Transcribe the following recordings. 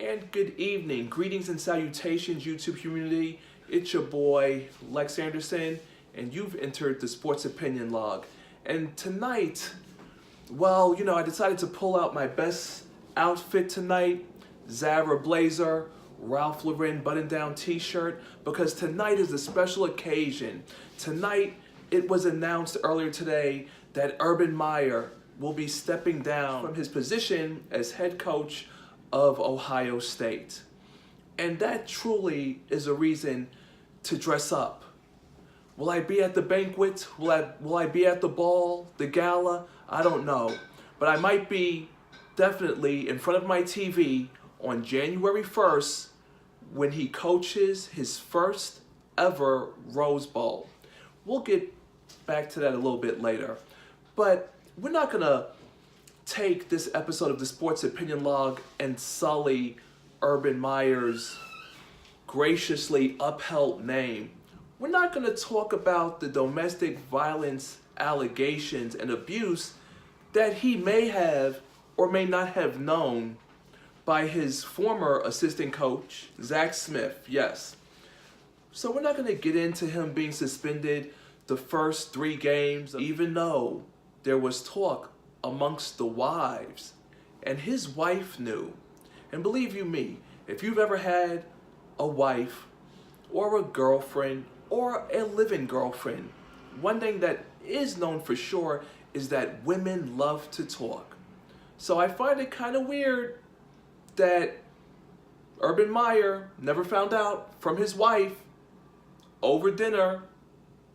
And good evening, greetings and salutations, YouTube community. It's your boy, Lex Anderson, and you've entered the Sports Opinion Log. And tonight, well, I decided to pull out my best outfit tonight, Zara blazer, Ralph Lauren button-down t-shirt, because tonight is a special occasion. Tonight, it was announced earlier today that Urban Meyer will be stepping down from his position as head coach of Ohio State. And that truly is a reason to dress up. Will I be at the banquet? Will I be at the ball, the gala? I don't know. But I might be definitely in front of my TV on January 1st when he coaches his first ever Rose Bowl. We'll get back to that a little bit later. But we're not going to take this episode of the Sports Opinion Log and sully Urban Meyer's graciously upheld name. We're not going to talk about the domestic violence allegations and abuse that he may have or may not have known by his former assistant coach, Zach Smith, yes. So we're not going to get into him being suspended the first 3 games, even though there was talk amongst the wives, and his wife knew. And believe you me, if you've ever had a wife or a girlfriend or a living girlfriend, one thing that is known for sure is that women love to talk. So I find it kind of weird that Urban Meyer never found out from his wife over dinner,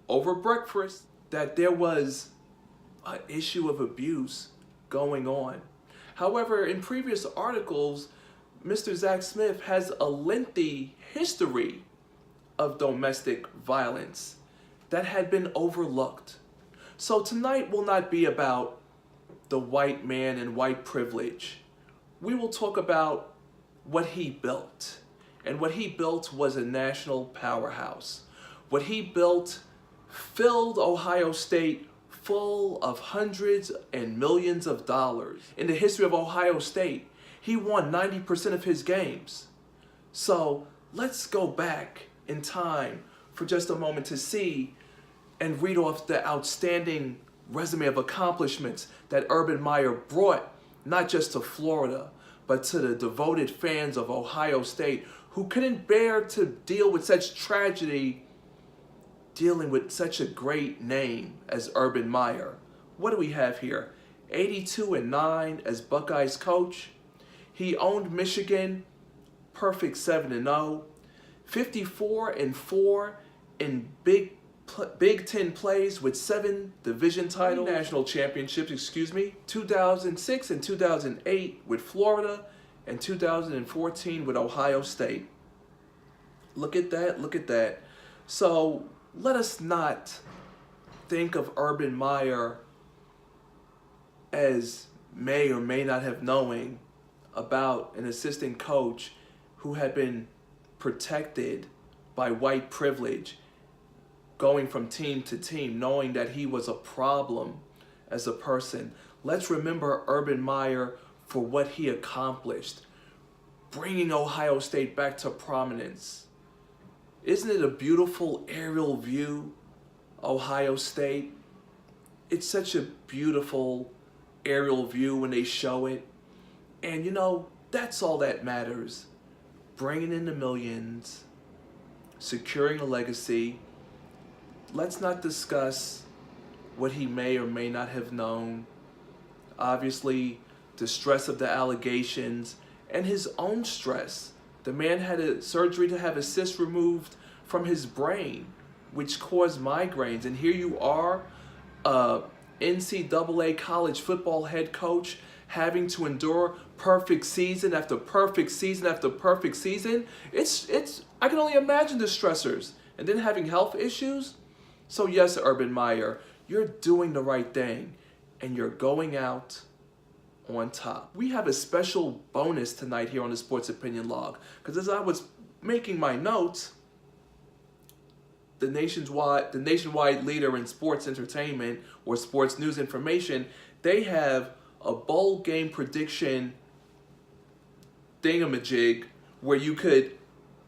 over breakfast, that there was an issue of abuse going on. However, in previous articles, Mr. Zach Smith has a lengthy history of domestic violence that had been overlooked. So tonight will not be about the white man and white privilege. We will talk about what he built. And what he built was a national powerhouse. What he built filled Ohio State full of hundreds and millions of dollars. In the history of Ohio State, he won 90% of his games. So let's go back in time for just a moment to see and read off the outstanding resume of accomplishments that Urban Meyer brought not just to Florida, but to the devoted fans of Ohio State who couldn't bear to deal with such tragedy dealing with such a great name as Urban Meyer. What do we have here? 82-9 as Buckeyes coach. He owned Michigan, perfect 7-0. 54-4 in Big Ten plays with 7 division titles, national championships, 2006 and 2008 with Florida, and 2014 with Ohio State. Look at that, look at that. So let us not think of Urban Meyer as may or may not have knowing about an assistant coach who had been protected by white privilege, going from team to team, knowing that he was a problem as a person. Let's remember Urban Meyer for what he accomplished, bringing Ohio State back to prominence. Isn't it a beautiful aerial view, Ohio State? It's such a beautiful aerial view when they show it. And that's all that matters. Bringing in the millions, securing a legacy. Let's not discuss what he may or may not have known. Obviously, the stress of the allegations and his own stress. The man had a surgery to have a cyst removed from his brain, which caused migraines. And here you are, NCAA college football head coach, having to endure perfect season after perfect season after perfect season. I can only imagine the stressors. And then having health issues. So yes, Urban Meyer, you're doing the right thing, and you're going out on top. We have a special bonus tonight here on the Sports Opinion Log, because as I was making my notes, the nationwide leader in sports entertainment or sports news information, they have a bowl game prediction thingamajig where you could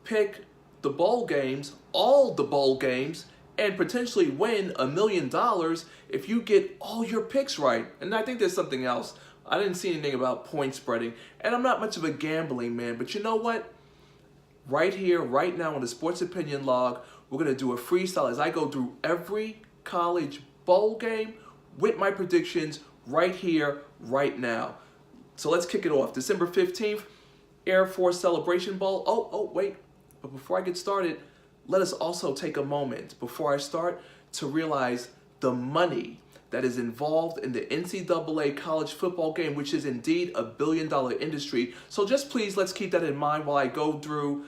pick the bowl games, all the bowl games, and potentially win $1 million if you get all your picks right. And I think there's something else. I didn't see anything about point spreading, and I'm not much of a gambling man, but you know what? Right here, right now on the Sports Opinion Log, we're going to do a freestyle as I go through every college bowl game with my predictions right here, right now. So let's kick it off. December 15th, Air Force Celebration Bowl. Oh, wait. But before I get started, let us also take a moment before I start to realize the money that is involved in the NCAA college football game, which is indeed a billion-dollar industry. So just please, let's keep that in mind while I go through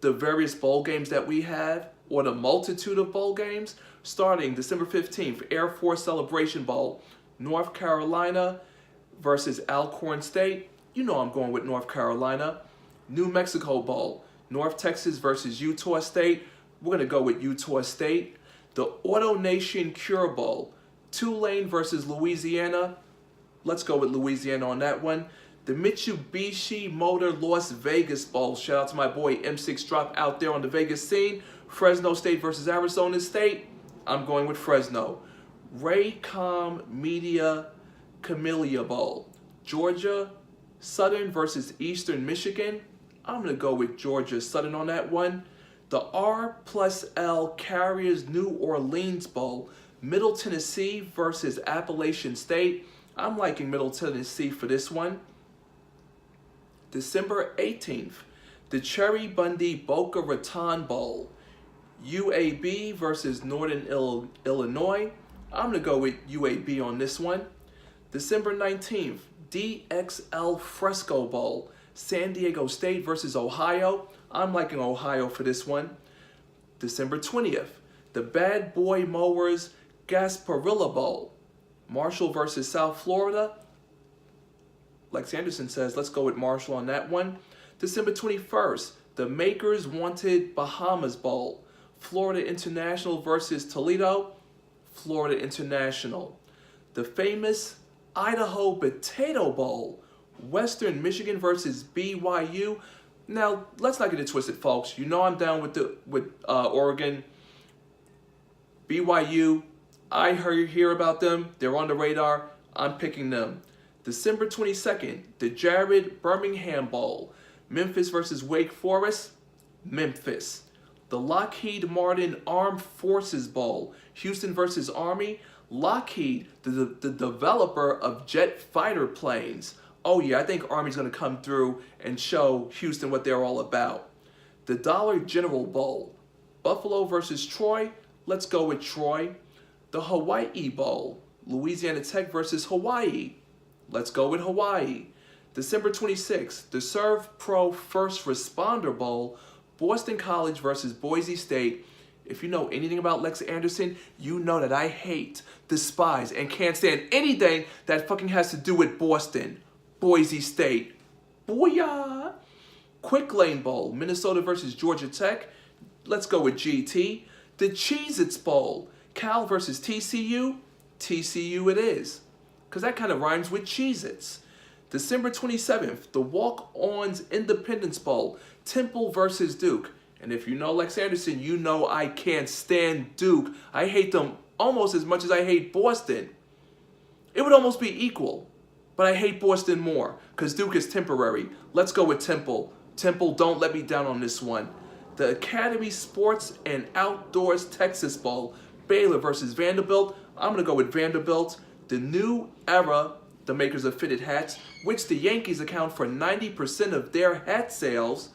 the various bowl games that we have, or the multitude of bowl games. Starting December 15th, Air Force Celebration Bowl, North Carolina versus Alcorn State. You know I'm going with North Carolina. New Mexico Bowl, North Texas versus Utah State. We're going to go with Utah State. The Auto Nation Cure Bowl, Tulane versus Louisiana. Let's go with Louisiana on that one. The Mitsubishi Motor Las Vegas Bowl. Shout out to my boy M6 Drop out there on the Vegas scene. Fresno State versus Arizona State. I'm going with Fresno. Raycom Media Camellia Bowl, Georgia Southern versus Eastern Michigan. I'm going to go with Georgia Southern on that one. The R+L Carriers New Orleans Bowl, Middle Tennessee versus Appalachian State. I'm liking Middle Tennessee for this one. December 18th, the Cherry Bundy Boca Raton Bowl, UAB versus Northern Illinois. I'm going to go with UAB on this one. December 19th, DXL Fresco Bowl, San Diego State versus Ohio. I'm liking Ohio for this one. December 20th, the Bad Boy Mowers Gasparilla Bowl, Marshall versus South Florida. Lex Anderson says, let's go with Marshall on that one. December 21st, the Makers Wanted Bahamas Bowl, Florida International versus Toledo, Florida International. The famous Idaho Potato Bowl, Western Michigan versus BYU. Now, let's not get it twisted, folks. You know I'm down with Oregon. BYU, I hear about them. They're on the radar. I'm picking them. December 22nd, the Jared Birmingham Bowl, Memphis versus Wake Forest, Memphis. The Lockheed Martin Armed Forces Bowl, Houston versus Army. Lockheed, the developer of jet fighter planes. Oh yeah, I think Army's going to come through and show Houston what they're all about. The Dollar General Bowl, Buffalo versus Troy. Let's go with Troy. The Hawaii Bowl, Louisiana Tech versus Hawaii. Let's go with Hawaii. December 26th, the Serve Pro First Responder Bowl, Boston College versus Boise State. If you know anything about Lex Anderson, you know that I hate, despise, and can't stand anything that fucking has to do with Boston. Boise State. Booyah! Quick Lane Bowl, Minnesota versus Georgia Tech. Let's go with GT. The Cheez-Its Bowl, Cal versus TCU. TCU it is, because that kind of rhymes with Cheez-Its. December 27th, the Walk-Ons Independence Bowl, Temple versus Duke. And if you know Lex Anderson, you know I can't stand Duke. I hate them almost as much as I hate Boston. It would almost be equal, but I hate Boston more because Duke is temporary. Let's go with Temple. Temple, don't let me down on this one. The Academy Sports and Outdoors Texas Bowl, Baylor versus Vanderbilt. I'm going to go with Vanderbilt. The New Era, the makers of fitted hats, which the Yankees account for 90% of their hat sales.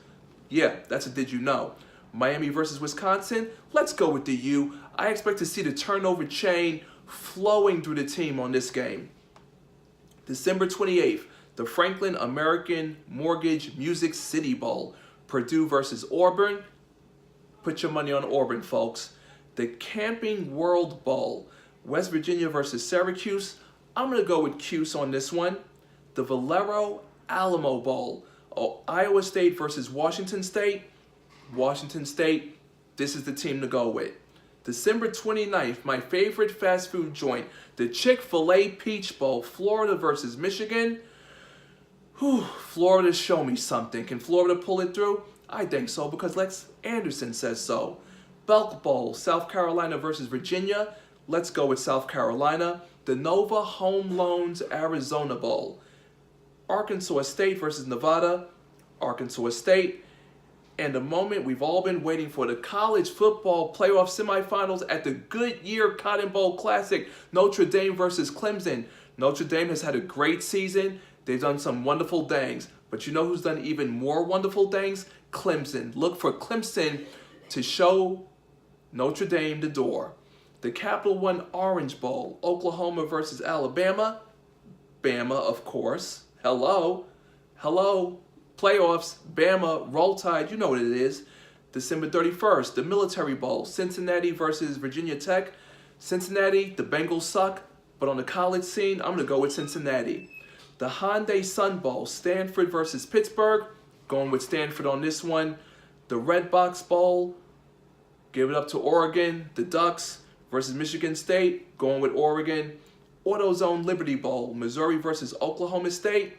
Yeah, that's a did you know. Miami versus Wisconsin. Let's go with the U. I expect to see the turnover chain flowing through the team on this game. December 28th, the Franklin American Mortgage Music City Bowl, Purdue versus Auburn. Put your money on Auburn, folks. The Camping World Bowl, West Virginia versus Syracuse. I'm going to go with Cuse on this one. The Valero Alamo Bowl, Iowa State versus Washington State. Washington State, this is the team to go with. December 29th, my favorite fast food joint, the Chick-fil-A Peach Bowl, Florida versus Michigan. Whew, Florida, show me something. Can Florida pull it through? I think so because Lex Anderson says so. Belk Bowl, South Carolina versus Virginia. Let's go with South Carolina. The Nova Home Loans Arizona Bowl. Arkansas State versus Nevada. Arkansas State. And the moment we've all been waiting for, the college football playoff semifinals at the Goodyear Cotton Bowl Classic. Notre Dame versus Clemson. Notre Dame has had a great season. They've done some wonderful things. But you know who's done even more wonderful things? Clemson. Look for Clemson to show Notre Dame the door. The Capital One Orange Bowl. Oklahoma versus Alabama. Bama, of course. Hello. Playoffs, Bama, Roll Tide, you know what it is. December 31st, the Military Bowl. Cincinnati versus Virginia Tech. Cincinnati, the Bengals suck. But on the college scene, I'm going to go with Cincinnati. The Hyundai Sun Bowl. Stanford versus Pittsburgh. Going with Stanford on this one. The Red Box Bowl. Give it up to Oregon. The Ducks versus Michigan State. Going with Oregon. AutoZone Liberty Bowl. Missouri versus Oklahoma State.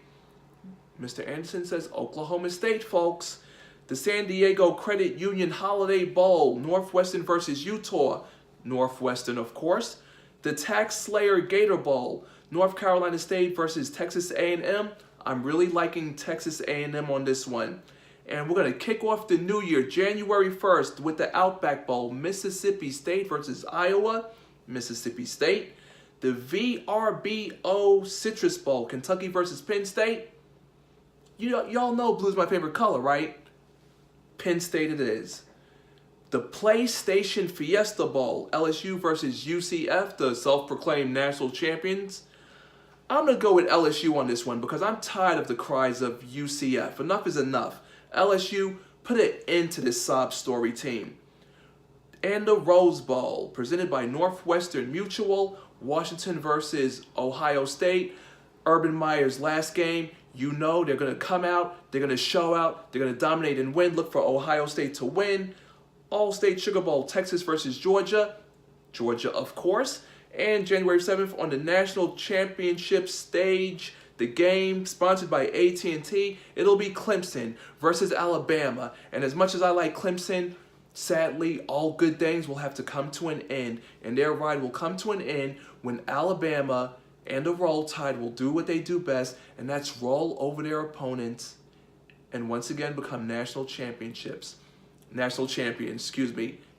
Mr. Anderson says Oklahoma State, folks. The San Diego Credit Union Holiday Bowl. Northwestern versus Utah. Northwestern, of course. The Tax Slayer Gator Bowl. North Carolina State versus Texas A&M. I'm really liking Texas A&M on this one. And we're going to kick off the new year, January 1st, with the Outback Bowl. Mississippi State versus Iowa. Mississippi State. The VRBO Citrus Bowl. Kentucky versus Penn State. Y'all know blue's my favorite color, right? Penn State it is. The PlayStation Fiesta Bowl. LSU versus UCF, the self-proclaimed national champions. I'm going to go with LSU on this one because I'm tired of the cries of UCF. Enough is enough. LSU, put an end to this sob story team. And the Rose Bowl, presented by Northwestern Mutual. Washington versus Ohio State. Urban Meyer's last game. You know they're going to come out, they're going to show out, they're going to dominate and win. Look for Ohio State to win. All-State Sugar Bowl, Texas versus Georgia. Georgia, of course. And January 7th on the National Championship stage, the game sponsored by AT&T, it'll be Clemson versus Alabama. And as much as I like Clemson, sadly, all good things will have to come to an end. And their ride will come to an end when Alabama and the Roll Tide will do what they do best, and that's roll over their opponents and once again become national champions,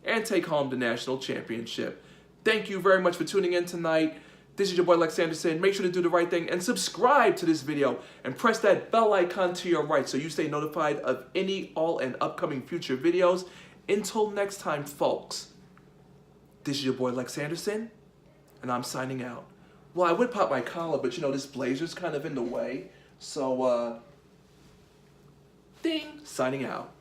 and take home the national championship. Thank you very much for tuning in tonight. This is your boy Lex Anderson. Make sure to do the right thing and subscribe to this video and press that bell icon to your right so you stay notified of any, all, and upcoming future videos. Until next time, folks, this is your boy Lex Anderson, and I'm signing out. Well, I would pop my collar, but you know, this blazer's kind of in the way. So, ding, signing out.